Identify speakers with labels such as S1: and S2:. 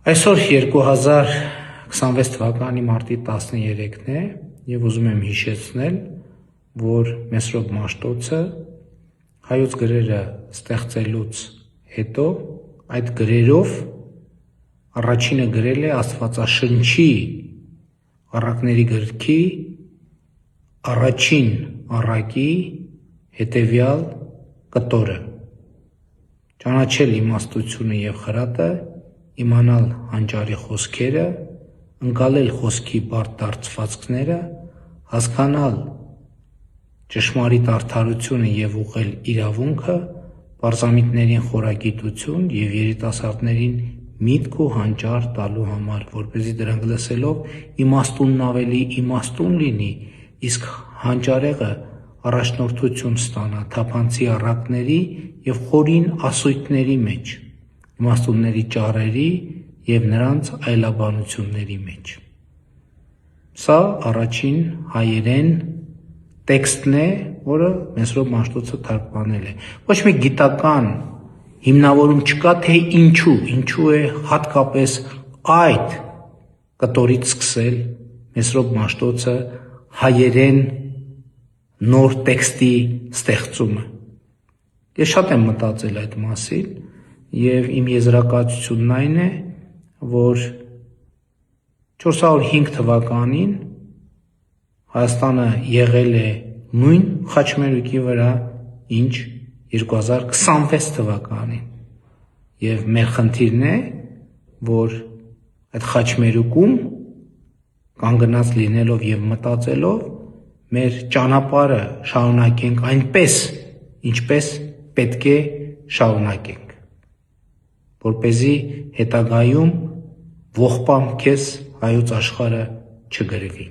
S1: Այսօր 2026 թվականի մարտի 13-ն է և ուզում եմ հիշեցնել, որ Մեսրոպ Մաշտոցը հայոց գրերը ստեղծելուց հետո այդ գրերով առաջինը գրել է Աստվածաշնչի առակների գրքի առաջին առակի հետևյալ կտորը. ճանաչել իմաստությունը և խրատը, իմանալ հանճարի խոսքերը, ընկալել խոսքի բարդ դարձվածքները, հասկանալ ճշմարիտ արդարությունը և ուղղել իրավունքը, պարզամիտներին խորագիտություն և երիտասարդներին միտք ու հանճար տալու համար, որպեսզի դրանք լսելով իմաստունն ավելի իմաստուն լինի, իսկ հանճարեղը առաջնորդություն ստանա թափանցի առակների և խորին ասույթների մեջ, իմաստունների ճառերի և նրանց այլաբանությունների մեջ։ Սա առաջին հայերեն տեքստն է, որը Մեսրոպ Մաշտոցը թարգմանել է։ Ոչ մի գիտական հիմնավորում չկա, թե ինչու է հատկապես այդ կտորից սկսել Մեսրոպ Մաշտոցը հայերեն նոր տեքստի ստեղծումը։ Ես շատ եմ մտածել այդ մասին և իմ եզրակացությունն այն է, որ 405 թվականին Հայաստանը եղել է նույն խաչմերուկի վրա, ինչ 2026 թվականին և մեր խնդիրն է, որ այդ խաչմերուկում կանգնած լինելով և մտածելով մեր ճանապարհը շարունակենք այնպես, ինչպես պետք է շարունակենք, որպեսզի հետագայում ողբամ քեզ հայոց աշխարհը չգրվի։